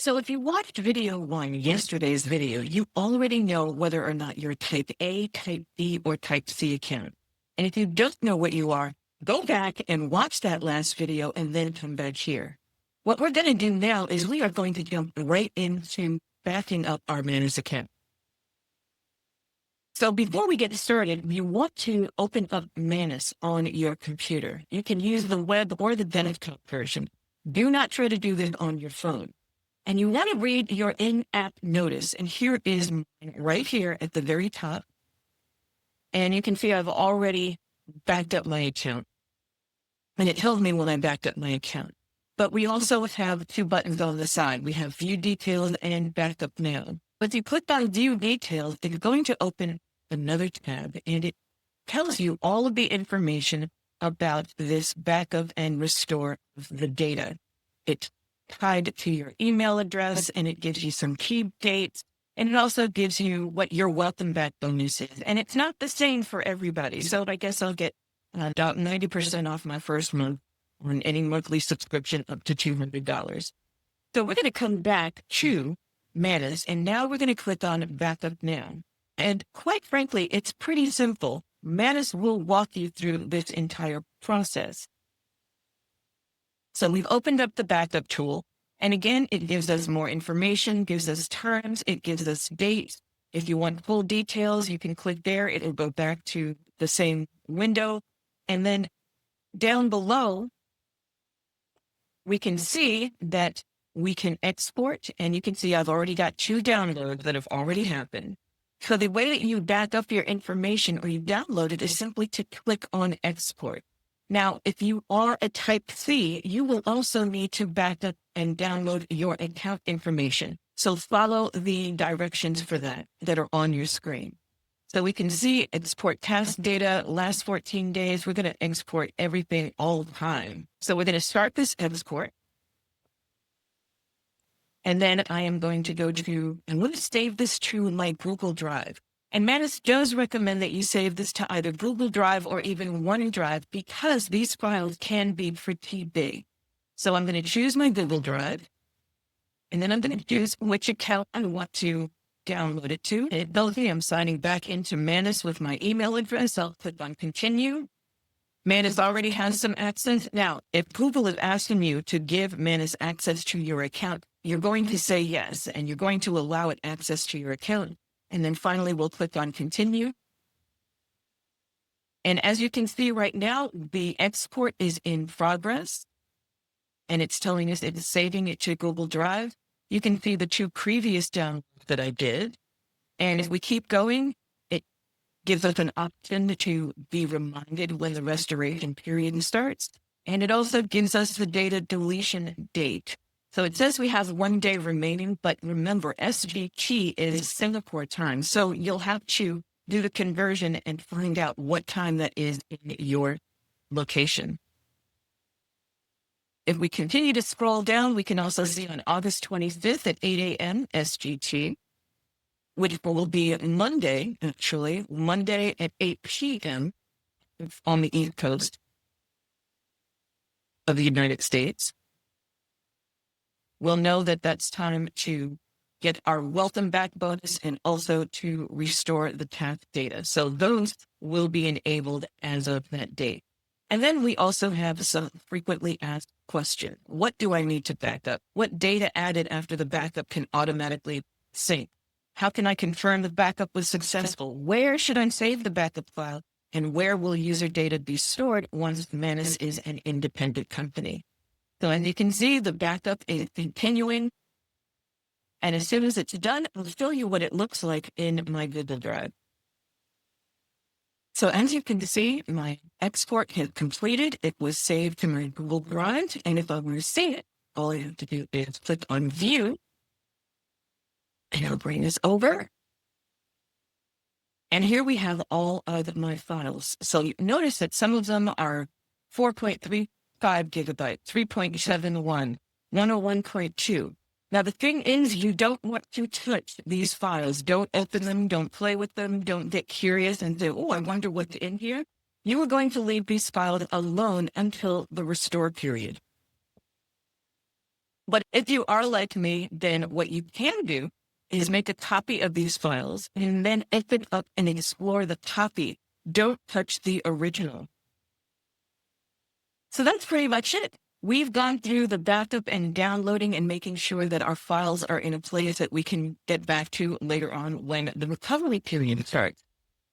So if you watched video one, yesterday's video, you already know whether or not you're type A, type B, or type C account. And if you don't know what you are, go back and watch that last video and then come back here. What we're going to do now is we are going to jump right into backing up our Manus account. So before we get started, you want to open up Manus on your computer. You can use the web or the desktop version. Do not try to do this on your phone. And you want to read your in-app notice. And here is mine right here at the very top. And you can see I've already backed up my account. And it tells me when I backed up my account. But we also have two buttons on the side. We have View Details and Backup Now. But if you click on View Details, it's going to open another tab. And it tells you all of the information about this backup and restore of the data. It's tied to your email address, and it gives you some key dates, and it also gives you what your welcome back bonus is. And it's not the same for everybody. So I guess I'll get about 90% off my first month on any monthly subscription up to $200. So we're going to come back to Manus, and now we're going to click on Backup Now. And quite frankly, it's pretty simple. Manus will walk you through this entire process. So we've opened up the backup tool. And again, it gives us more information, gives us terms, it gives us dates. If you want full details, you can click there. It'll go back to the same window. And then down below, we can see that we can export. And you can see I've already got 2 downloads that have already happened. So the way that you back up your information or you download it is simply to click on export. Now, if you are a type C, you will also need to back up and download your account information. So follow the directions for that are on your screen. So we can see export task data, last 14 days. We're going to export everything all the time. So we're going to start this export. And then I am going to I'm going to save this to my Google Drive. And Manus does recommend that you save this to either Google Drive or even OneDrive because these files can be pretty big. So I'm going to choose my Google Drive, and then I'm going to choose which account I want to download it to. And it tells me I'm signing back into Manus with my email address. I'll click on Continue. Manus already has some access. Now, if Google is asking you to give Manus access to your account, you're going to say yes, and you're going to allow it access to your account. And then finally, we'll click on Continue. And as you can see right now, the export is in progress. And it's telling us it's saving it to Google Drive. You can see the 2 previous downloads that I did. And if we keep going, it gives us an option to be reminded when the restoration period starts. And it also gives us the data deletion date. So it says we have 1 day remaining, but remember, SGT is Singapore time. So you'll have to do the conversion and find out what time that is in your location. If we continue to scroll down, we can also see on August 25th at 8 a.m. SGT, which will be Monday, actually, Monday at 8 p.m. on the East Coast of the United States. We'll know that that's time to get our welcome back bonus and also to restore the task data. So those will be enabled as of that date. And then we also have some frequently asked questions. What do I need to back up? What data added after the backup can automatically sync? How can I confirm the backup was successful? Where should I save the backup file? And where will user data be stored once Manus is an independent company? So as you can see, the backup is continuing. And as soon as it's done, I'll show you what it looks like in my Google Drive. So as you can see, my export has completed. It was saved to my Google Drive. And if I want to see it, all I have to do is click on View. And it'll bring us over. And here we have all of my files. So you notice that some of them are 4.35 gigabytes, 3.71, 101.2. Now, the thing is, you don't want to touch these files. Don't open them. Don't play with them. Don't get curious and say, oh, I wonder what's in here. You are going to leave these files alone until the restore period. But if you are like me, then what you can do is make a copy of these files and then open up and explore the copy. Don't touch the original. So that's pretty much it. We've gone through the backup and downloading and making sure that our files are in a place that we can get back to later on when the recovery period starts.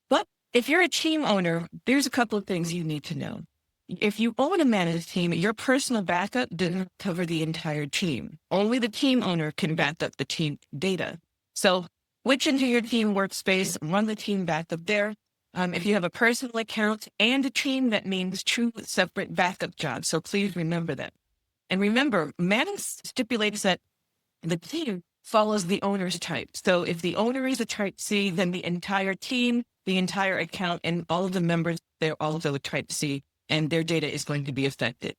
But if you're a team owner, there's a couple of things you need to know. If you own a managed team, your personal backup doesn't cover the entire team. Only the team owner can back up the team data. So switch into your team workspace, run the team backup there. If you have a personal account and a team, that means two separate backup jobs. So please remember that. And remember, Manus stipulates that the team follows the owner's type. So if the owner is a type C, then the entire team, the entire account, and all of the members, they're also a type C, and their data is going to be affected.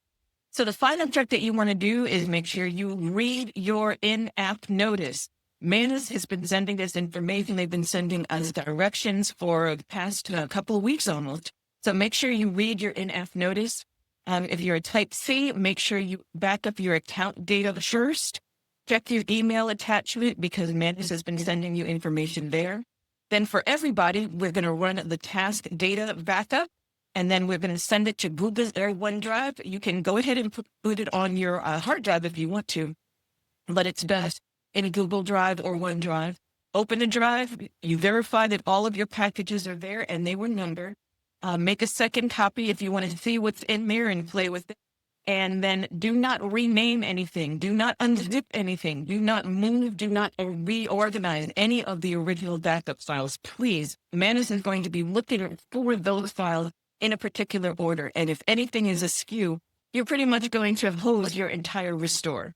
So the final trick that you want to do is make sure you read your in-app notice. Manus has been sending this information. They've been sending us directions for the past couple of weeks almost. So make sure you read your in-app notice. If you're a type C, make sure you back up your account data first. Check your email attachment because Manus has been sending you information there. Then for everybody, we're going to run the task data backup, and then we're going to send it to Google's OneDrive. You can go ahead and put it on your hard drive if you want to, but it's best in a Google Drive or OneDrive. Open the drive, you verify that all of your packages are there and they were numbered. Make a second copy if you want to see what's in there and play with it. And then do not rename anything. Do not unzip anything. Do not move. Do not reorganize any of the original backup files. Please, Manus is going to be looking for those files in a particular order. And if anything is askew, you're pretty much going to hose your entire restore.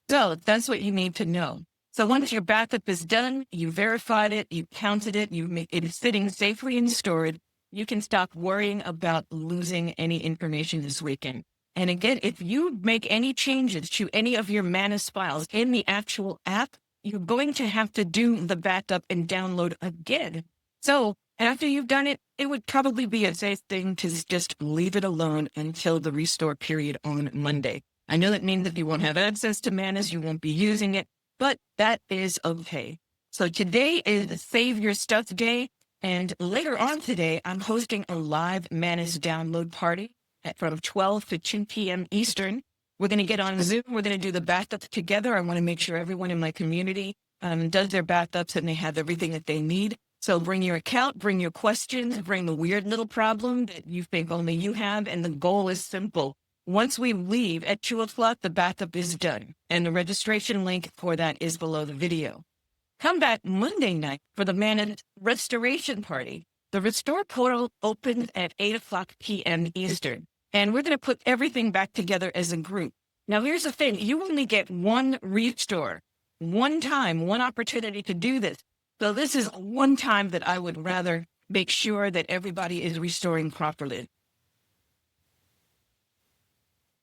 So that's what you need to know. So once your backup is done, you verified it, you counted it, you make it sitting safely and stored, you can stop worrying about losing any information this weekend. And again, if you make any changes to any of your Manus files in the actual app, you're going to have to do the backup and download again. So after you've done it, it would probably be a safe thing to just leave it alone until the restore period on Monday. I know that means that you won't have access to Manus, you won't be using it, but that is okay. So today is Save Your Stuff Day, and later on today, I'm hosting a live Manus download party from 12 to 2 p.m. Eastern. We're going to get on Zoom. We're going to do the backups together. I want to make sure everyone in my community does their backups and they have everything that they need. So bring your account, bring your questions, bring the weird little problem that you think only you have, and the goal is simple. Once we leave at 2 o'clock, the backup is done, and the registration link for that is below the video. Come back Monday night for the Manus restoration party. The restore portal opens at 8 o'clock p.m. Eastern, and we're going to put everything back together as a group. Now, here's the thing. You only get one restore, one time, one opportunity to do this. So this is one time that I would rather make sure that everybody is restoring properly.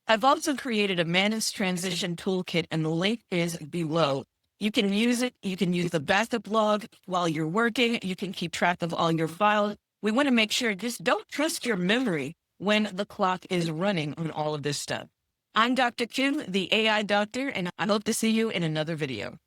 I've also created a Manus transition toolkit, and the link is below. You can use it. You can use the backup log while you're working. You can keep track of all your files. We want to make sure, just don't trust your memory when the clock is running on all of this stuff. I'm Dr. Kim, the AI doctor, and I hope to see you in another video.